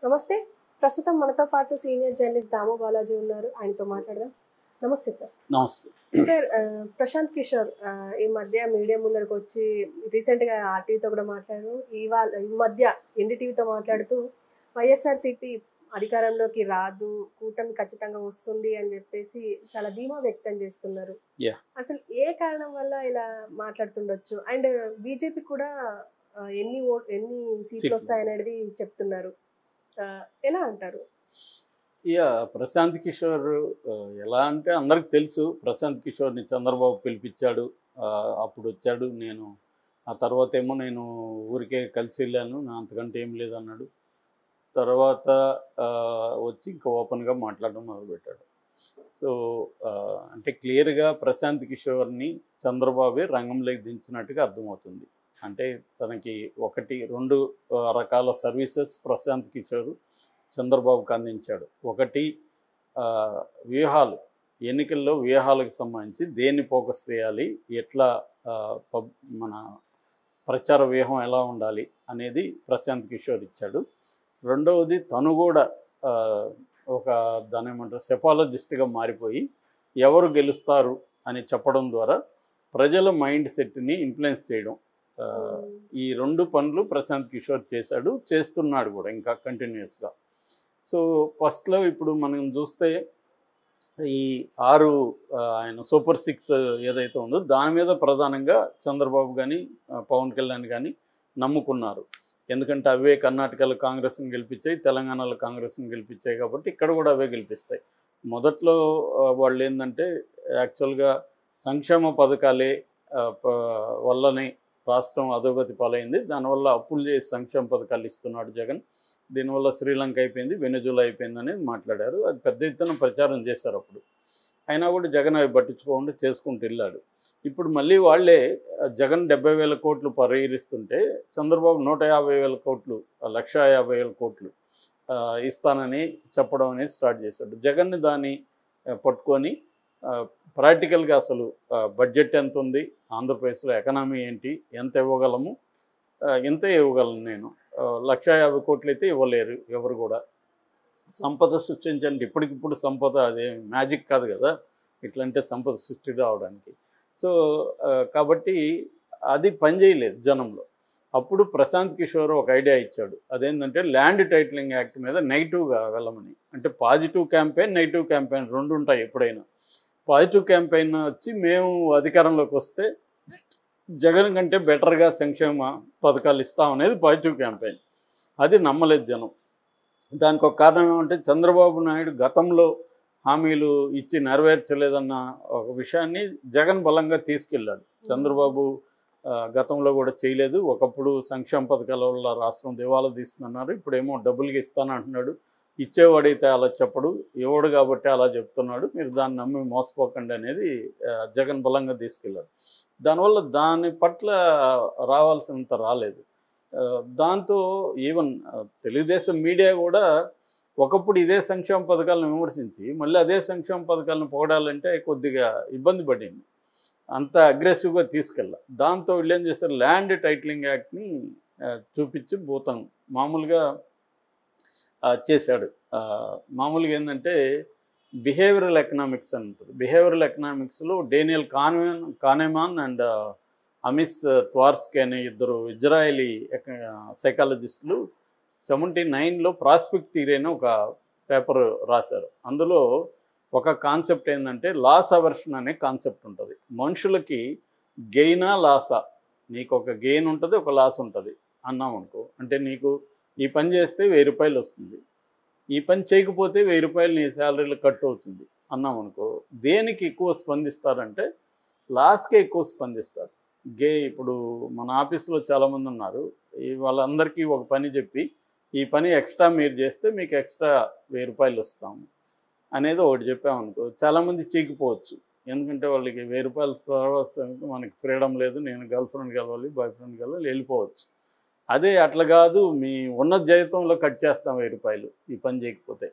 నమస్తే. ప్రస్తుతం మనతో పాటు సీనియర్ జర్నలిస్ట్ దాము బాలాజీ ఉన్నారు. ఆయనతో మాట్లాడదాం. నమస్తే సార్. నమస్తే. సార్ ప్రశాంత్ కిషోర్ ఈ మధ్య మీడియా ముందరకు వచ్చి రీసెంట్గా ఆర్టీవీతో కూడా మాట్లాడారు. ఈ మధ్య ఎన్డీటీవీతో మాట్లాడుతూ వైఎస్ఆర్సీపీ అధికారంలోకి రాదు, కూటమి ఖచ్చితంగా వస్తుంది అని చెప్పేసి చాలా ధీమా వ్యక్తం చేస్తున్నారు. అసలు ఏ కారణం వల్ల ఇలా మాట్లాడుతుండొచ్చు? అండ్ బీజేపీ కూడా ఎన్ని సీట్లు వస్తాయనేది చెప్తున్నారు. ఎలా అంటారు? ప్రశాంత్ కిషోర్ ఎలా అంటే అందరికి తెలుసు. ప్రశాంత్ కిషోర్ని చంద్రబాబు పిలిపించాడు, అప్పుడు వచ్చాడు. నేను ఆ తర్వాత ఏమో నేను ఊరికే కలిసి వెళ్ళాను, నా అంతకంటే ఏం లేదన్నాడు. తర్వాత వచ్చి ఇంకా ఓపెన్గా మాట్లాడడం మొదలుపెట్టాడు. సో అంటే క్లియర్గా ప్రశాంత్ కిషోర్ని చంద్రబాబే రంగంలోకి దించినట్టుగా అర్థమవుతుంది. అంటే తనకి 1-2 రకాల సర్వీసెస్ ప్రశాంత్ కిషోర్ చంద్రబాబుకు అందించాడు. ఒకటి వ్యూహాలు, ఎన్నికల్లో వ్యూహాలకు సంబంధించి దేన్ని ఫోకస్ చేయాలి, ఎట్లా మన ప్రచార వ్యూహం ఎలా ఉండాలి అనేది ప్రశాంత్ కిషోర్ ఇచ్చాడు. రెండవది తను కూడా ఒక దాని ఏమంటారు సెఫాలజిస్ట్గా మారిపోయి ఎవరు గెలుస్తారు అని చెప్పడం ద్వారా ప్రజల మైండ్ సెట్ని ఇన్ఫ్లుయెన్స్ చేయడం, ఈ 2 పనులు ప్రశాంత్ కిషోర్ చేస్తున్నాడు కూడా ఇంకా కంటిన్యూస్గా. సో ఫస్ట్లో ఇప్పుడు మనం చూస్తే ఈ 6 ఆయన సూపర్ 6 ఏదైతే ఉందో దాని మీద ప్రధానంగా చంద్రబాబు కానీ పవన్ కళ్యాణ్ కానీ నమ్ముకున్నారు. ఎందుకంటే అవే కర్ణాటకలో కాంగ్రెస్ని గెలిపించాయి, తెలంగాణలో కాంగ్రెస్ని గెలిపించాయి, కాబట్టి ఇక్కడ కూడా అవే గెలిపిస్తాయి. మొదట్లో వాళ్ళు ఏంటంటే యాక్చువల్గా సంక్షేమ పథకాలే వల్లనే రాష్ట్రం అధోగతి పాలైంది, దానివల్ల అప్పులు చేసి సంక్షేమ పథకాలు ఇస్తున్నాడు జగన్, దీనివల్ల శ్రీలంక అయిపోయింది, వెనజులా అయిపోయింది అనేది మాట్లాడారు. అది పెద్ద ఎత్తున ప్రచారం చేశారు అప్పుడు. అయినా కూడా జగన్ అవి పట్టించుకోకుండా చేసుకుంటూ వెళ్ళాడు. ఇప్పుడు మళ్ళీ వాళ్ళే జగన్ 70,000 కోట్లు పరిహరిస్తుంటే చంద్రబాబు 150,000 కోట్లు 1,50,000 కోట్లు ఇస్తానని చెప్పడం అనేది స్టార్ట్ చేశాడు. జగన్ దాన్ని పట్టుకొని ప్రాక్టికల్గా అసలు బడ్జెట్ ఎంత ఉంది, ఆంధ్రప్రదేశ్లో ఎకనామీ ఏంటి, ఎంత ఇవ్వగలము, ఎంతే ఇవ్వగలను నేను, 1,50,000 కోట్లు అయితే ఇవ్వలేరు ఎవరు కూడా. సంపద సృష్టించండి, ఇప్పటికిప్పుడు సంపద అదే మ్యాజిక్ కాదు కదా ఇట్లంటే సంపద సృష్టి రావడానికి. సో కాబట్టి అది పనిచేయలేదు జనంలో. అప్పుడు ప్రశాంత్ కిషోర్ ఒక ఐడియా ఇచ్చాడు, అదేంటంటే ల్యాండ్ టైటిలింగ్ యాక్ట్ మీద నెగిటివ్గా వెళ్ళమని. అంటే పాజిటివ్ క్యాంపెయిన్, నెగిటివ్ క్యాంపెయిన్ 2 ఉంటాయి ఎప్పుడైనా. పాజిటివ్ క్యాంపెయిన్ వచ్చి మేము అధికారంలోకి వస్తే జగన్ కంటే బెటర్గా సంక్షేమ పథకాలు ఇస్తామనేది పాజిటివ్ క్యాంపెయిన్. అది నమ్మలేదు జనం. దానికి ఒక కారణం ఏమంటే చంద్రబాబు నాయుడు గతంలో హామీలు ఇచ్చి నెరవేర్చలేదన్న ఒక విషయాన్ని జగన్ బలంగా తీసుకెళ్ళాడు. చంద్రబాబు గతంలో కూడా చేయలేదు, ఒకప్పుడు సంక్షేమ పథకాల వల్ల రాష్ట్రం దివాలా తీస్తుందన్నారు, ఇప్పుడేమో డబ్బులుగా ఇస్తానంటున్నాడు, ఇచ్చేవాడైతే అలా చెప్పడు, ఇవ్వడు కాబట్టి అలా చెప్తున్నాడు, మీరు దాన్ని నమ్మి మోసపోకండి అనేది జగన్ బలంగా తీసుకెళ్ళాడు. దానివల్ల దాని పట్ల రావాల్సినంత రాలేదు. దాంతో ఈవెన్ తెలుగుదేశం మీడియా కూడా ఒకప్పుడు ఇదే సంక్షేమ పథకాలను విమర్శించి మళ్ళీ అదే సంక్షేమ పథకాలను పొగడాలంటే కొద్దిగా ఇబ్బంది పడింది, అంత అగ్రెసివ్గా తీసుకెళ్ళా. దాంతో వీళ్ళు ఏం చేస్తారు, ల్యాండ్ టైటిలింగ్ యాక్ట్ని చూపించి భూతం మామూలుగా చేశాడు. మామూలుగా ఏంటంటే బిహేవియరల్ ఎకనామిక్స్ అని ఉంటుంది. బిహేవియరల్ ఎకనామిక్స్లో డేనియల్ కానెమాన్ అండ్ అమిస్ త్వార్స్కీ అనే 2 ఇజ్రాయలీ సైకాలజిస్టులు 79లో ప్రాస్పెక్ట్ థియరీ అని ఒక పేపర్ రాశారు. అందులో ఒక కాన్సెప్ట్ ఏంటంటే లాస్ అవర్షన్ అనే కాన్సెప్ట్ ఉంటుంది. మనుషులకి గెయినా లాసా, నీకు ఒక గెయిన్ ఉంటుంది, ఒక లాస్ ఉంటుంది అన్నాం అనుకో, అంటే నీకు ఈ పని చేస్తే 1000 రూపాయలు వస్తుంది, ఈ పని చేయకపోతే 1000 రూపాయలు నీ శాలరీలో కట్ అవుతుంది అన్నాం అనుకో, దేనికి ఎక్కువ స్పందిస్తారంటే లాస్కే ఎక్కువ స్పందిస్తారు. ఇప్పుడు మన ఆఫీస్లో చాలామంది ఉన్నారు, వాళ్ళందరికీ ఒక పని చెప్పి ఈ పని ఎక్స్ట్రా మీరు చేస్తే మీకు ఎక్స్ట్రా 1000 రూపాయలు వస్తాము అనేది ఒకటి చెప్పామనుకో, చాలామంది చీకిపోవచ్చు. ఎందుకంటే వాళ్ళకి 1000 రూపాయలు తర్వాత మనకి ఫ్రీడమ్ లేదు, నేను గర్ల్ ఫ్రెండ్ కలవాలి, బాయ్ ఫ్రెండ్ కలవాలి, వెళ్ళిపోవచ్చు. అదే అట్లా కాదు, మీ ఉన్న జీతంలో కట్ చేస్తాం 1000 రూపాయలు ఈ పని చేయకపోతే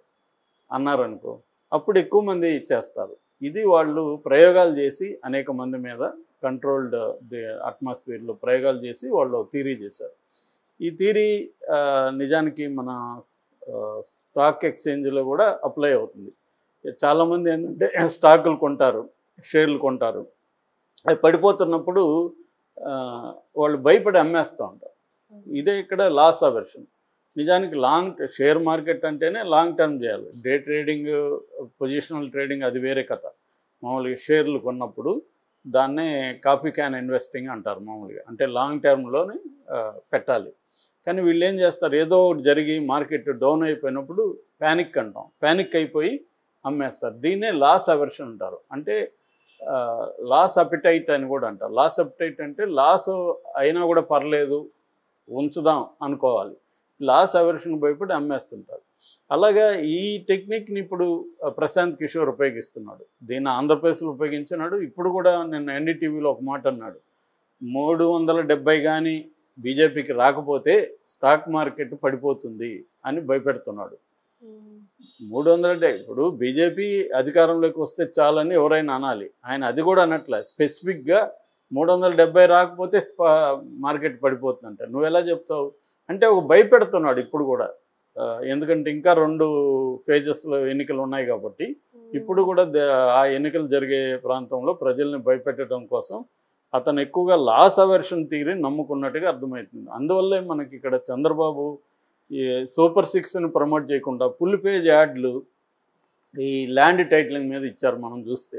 అన్నారనుకో, అప్పుడు ఎక్కువ మంది చేస్తారు. ఇది వాళ్ళు ప్రయోగాలు చేసి అనేక మంది మీద కంట్రోల్డ్ అట్మాస్ఫియర్లో ప్రయోగాలు చేసి వాళ్ళు థియరీ చేశారు. ఈ థియరీ నిజానికి మన స్టాక్ ఎక్స్చేంజ్లో కూడా అప్లై అవుతుంది. చాలామంది ఏంటంటే స్టాకులు కొంటారు, షేర్లు కొంటారు, అవి పడిపోతున్నప్పుడు వాళ్ళు భయపడి అమ్మేస్తూ ఉంటారు. ఇదే ఇక్కడ లాస్ అవర్షన్. నిజానికి షేర్ మార్కెట్ అంటేనే లాంగ్ టర్మ్ చేయాలి. డే ట్రేడింగ్, పొజిషనల్ ట్రేడింగ్ అది వేరే కథ. మామూలుగా షేర్లు కొన్నప్పుడు దాన్నే కాపీ క్యాన్ ఇన్వెస్టింగ్ అంటారు మామూలుగా. అంటే లాంగ్ టర్మ్లోనే పెట్టాలి. కానీ వీళ్ళు ఏం చేస్తారు, ఏదో ఒకటి జరిగి మార్కెట్ డౌన్ అయిపోయినప్పుడు ప్యానిక్ అంటాం, ప్యానిక్ అయిపోయి అమ్మేస్తారు. దీన్నే లాస్ అవర్షన్ అంటారు. అంటే లాస్ అపిటైట్ అని కూడా అంటారు. లాస్ అపిటైట్ అంటే లాస్ అయినా కూడా పర్లేదు ఉంచుదాం అనుకోవాలి. లాస్ అవర్షన్ భయపడి అమ్మేస్తుంటారు. అలాగా ఈ టెక్నిక్ని ఇప్పుడు ప్రశాంత్ కిషోర్ ఉపయోగిస్తున్నాడు. దీన్ని ఆంధ్రప్రదేశ్లో ఉపయోగించినాడు. ఇప్పుడు కూడా నిన్న ఎన్డీటీవీలో ఒక మాట అన్నాడు, 370 కానీ బీజేపీకి రాకపోతే స్టాక్ మార్కెట్ పడిపోతుంది అని భయపెడుతున్నాడు. 300 ఇప్పుడు బీజేపీ అధికారంలోకి వస్తే చాలని ఎవరైనా అనాలి. ఆయన అది కూడా అనట్లే. స్పెసిఫిక్గా 370 రాకపోతే మార్కెట్ పడిపోతుందంట. నువ్వు ఎలా చెప్తావు అంటే ఒక భయపెడుతున్నాడు ఇప్పుడు కూడా. ఎందుకంటే ఇంకా 2 ఫేజెస్లో ఎన్నికలు ఉన్నాయి కాబట్టి ఇప్పుడు కూడా ఆ ఎన్నికలు జరిగే ప్రాంతంలో ప్రజల్ని భయపెట్టడం కోసం అతను ఎక్కువగా లాస్ అవర్షన్ థియరీ నమ్ముకున్నట్టుగా అర్థమవుతుంది. అందువల్లే మనకి ఇక్కడ చంద్రబాబు ఈ సూపర్ 6ని ప్రమోట్ చేయకుండా ఫుల్ పేజ్ యాడ్లు ఈ ల్యాండ్ టైటిలింగ్ మీద ఇచ్చారు మనం చూస్తే.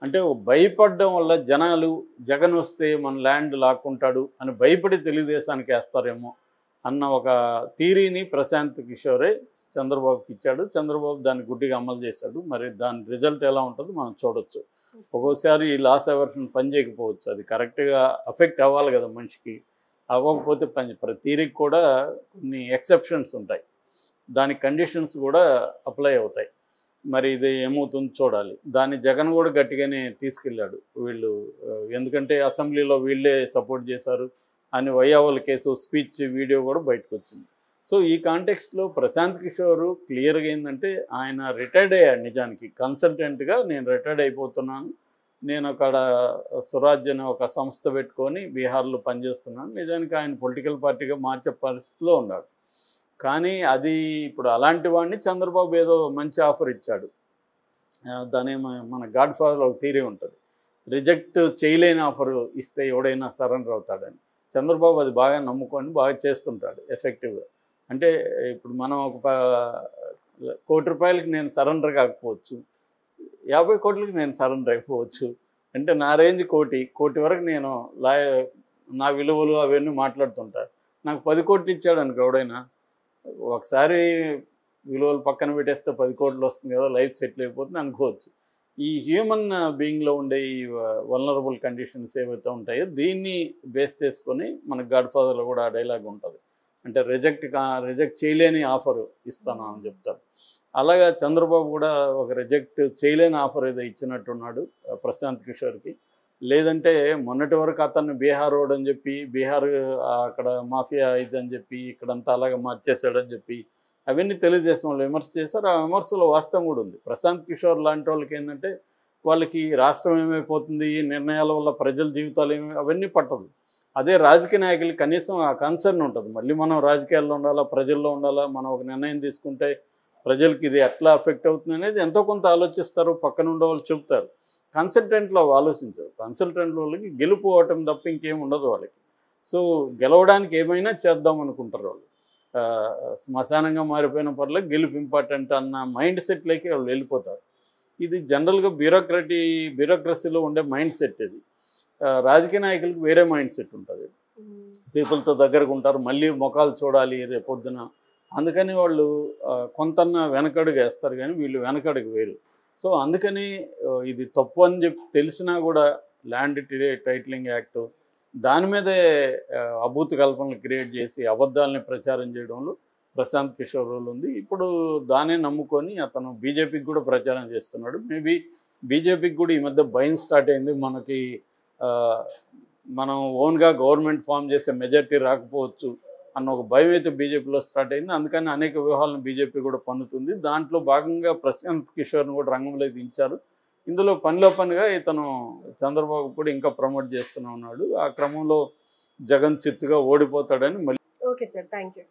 అంటే భయపడడం వల్ల జనాలు జగన్ వస్తే మన ల్యాండ్ లాక్కుంటాడు అని భయపడి తెలుగుదేశానికి వేస్తారేమో అన్న ఒక థియరీని ప్రశాంత్ కిషోరే చంద్రబాబుకి ఇచ్చాడు. చంద్రబాబు దాన్ని గుడ్డిగా అమలు చేశాడు. మరి దాని రిజల్ట్ ఎలా ఉంటుందో మనం చూడొచ్చు. ఒక్కోసారి ఈ లాస్ అవర్షన్ పని చేయకపోవచ్చు. అది కరెక్ట్గా అఫెక్ట్ అవ్వాలి కదా మనిషికి. అవ్వకపోతే ప్రతిరికి కూడా కొన్ని ఎక్సెప్షన్స్ ఉంటాయి, దాని కండిషన్స్ కూడా అప్లై అవుతాయి. మరి ఇది ఏమవుతుందో చూడాలి. దాన్ని జగన్ కూడా గట్టిగానే తీసుకెళ్ళాడు వీళ్ళు. ఎందుకంటే అసెంబ్లీలో వీళ్ళే సపోర్ట్ చేశారు అని వైయావల్ కేసు స్పీచ్ వీడియో కూడా బయటకు వచ్చింది. సో ఈ కాంటెక్స్ట్లో ప్రశాంత్ కిషోర్ క్లియర్గా ఏంటంటే ఆయన రిటైర్డ్ అయ్యాడు. నిజానికి కన్సల్టెంట్గా నేను రిటైర్డ్ అయిపోతున్నాను, నేను అక్కడ స్వరాజ్ అనే ఒక సంస్థ పెట్టుకొని బీహార్లో పనిచేస్తున్నాను. నిజానికి ఆయన పొలిటికల్ పార్టీగా మార్చే పరిస్థితిలో ఉన్నాడు. కానీ అది ఇప్పుడు అలాంటి వాడిని చంద్రబాబు ఏదో మంచి ఆఫర్ ఇచ్చాడు. దాని మన గాడ్ ఫాదర్ ఒక థియరీ ఉంటుంది, రిజెక్ట్ చేయలేని ఆఫర్ ఇస్తే ఎవడైనా సరెండర్ అవుతాడని. చంద్రబాబు అది బాగా నమ్ముకొని బాగా చేస్తుంటాడు ఎఫెక్టివ్గా. అంటే ఇప్పుడు మనం ఒక 1 కోటి రూపాయలకి నేను సరెండర్ కాకపోవచ్చు, 50 కోట్లకి నేను సరెండర్ అయిపోవచ్చు. అంటే నా రేంజ్ కోటి వరకు నేను నా విలువలు అవన్నీ మాట్లాడుతుంటాను. నాకు 10 కోట్లు ఇచ్చాడు అనుకో ఎవడైనా, ఒకసారి విలువలు పక్కన పెట్టేస్తే 10 కోట్లు వస్తుంది కదా, లైఫ్ సెటిల్ అయిపోతుంది అనుకోవచ్చు. ఈ హ్యూమన్ బీయింగ్లో ఉండే ఈ వల్నరబుల్ కండిషన్స్ ఏవైతే ఉంటాయో దీన్ని బేస్ చేసుకొని మన గాడ్ ఫాదర్లో కూడా ఆ డైలాగ్ ఉంటుంది. అంటే రిజెక్ట్ చేయలేని ఆఫర్ ఇస్తాను అని చెప్తారు. అలాగా చంద్రబాబు కూడా ఒక రిజెక్ట్ చేయలేని ఆఫర్ ఏదో ఇచ్చినట్టున్నాడు ప్రశాంత్ కిషోర్కి. లేదంటే మొన్నటి వరకు అతన్ని బీహార్ రోడ్ అని చెప్పి, బీహార్ అక్కడ మాఫియా ఇదని చెప్పి, ఇక్కడంతా అలాగే మార్చేశాడని చెప్పి అవన్నీ తెలుగుదేశం వాళ్ళు విమర్శ చేశారు. ఆ విమర్శలో వాస్తవం కూడా ఉంది. ప్రశాంత్ కిషోర్ లాంటి వాళ్ళకి ఏంటంటే వాళ్ళకి రాష్ట్రం ఏమైపోతుంది, నిర్ణయాల వల్ల ప్రజల జీవితాలు అవన్నీ పట్టదు. అదే రాజకీయ నాయకులకి కనీసం ఆ కన్సర్న్ ఉంటుంది. మళ్ళీ మనం రాజకీయాల్లో ఉండాలా, ప్రజల్లో ఉండాలా, మనం ఒక నిర్ణయం తీసుకుంటే ప్రజలకి ఇది ఎట్లా అఫెక్ట్ అవుతుంది అనేది ఎంతో కొంత ఆలోచిస్తారు, పక్కన ఉండే వాళ్ళు చెబుతారు. కన్సల్టెంట్లో ఆలోచించారు. కన్సల్టెంట్ వాళ్ళకి గెలుపు ఓటమి తప్ప ఇంకేం ఉండదు వాళ్ళకి. సో గెలవడానికి ఏమైనా చేద్దాం అనుకుంటారు వాళ్ళు. శ్మశానంగా మారిపోయిన పర్లేదు గెలుపు ఇంపార్టెంట్ అన్న మైండ్ సెట్లోకి వాళ్ళు వెళ్ళిపోతారు. ఇది జనరల్గా బ్యూరోక్రసీలో ఉండే మైండ్ సెట్ ఇది. రాజకీయ నాయకులకు వేరే మైండ్ సెట్ ఉంటుంది. పీపుల్తో దగ్గరకు ఉంటారు, మళ్ళీ ముఖాలు చూడాలి రేపొద్దున. అందుకని వాళ్ళు కొంతన్న వెనకడుగు వేస్తారు, కానీ వీళ్ళు వెనకడుగు వేరు. సో అందుకని ఇది తప్పు అని చెప్పి తెలిసినా కూడా ల్యాండ్ టైటిలింగ్ యాక్ట్ దాని మీదే అభూత కల్పనలు క్రియేట్ చేసి అబద్ధాలని ప్రచారం చేయడంలో ప్రశాంత్ కిషోర్ రోల్ ఉంది. ఇప్పుడు దానే నమ్ముకొని అతను బీజేపీకి కూడా ప్రచారం చేస్తున్నాడు. మేబీ బీజేపీకి కూడా ఈ మధ్య భయం స్టార్ట్ అయింది, మనకి మనం ఓన్గా గవర్నమెంట్ ఫామ్ చేసే మెజారిటీ రాకపోవచ్చు అన్న ఒక భయం అయితే బీజేపీలో స్టార్ట్ అయింది. అందుకని అనేక వ్యూహాలను బీజేపీ కూడా పన్నుతుంది. దాంట్లో భాగంగా ప్రశాంత్ కిషోర్ని కూడా రంగంలో దించారు. ఇందులో పనిలో పనిగా ఇతను చంద్రబాబు కూడా ఇంకా ప్రమోట్ చేస్తూనే ఉన్నాడు. ఆ క్రమంలో జగన్ చిత్తుగా ఓడిపోతాడని మళ్ళీ. Okay sir, thank you.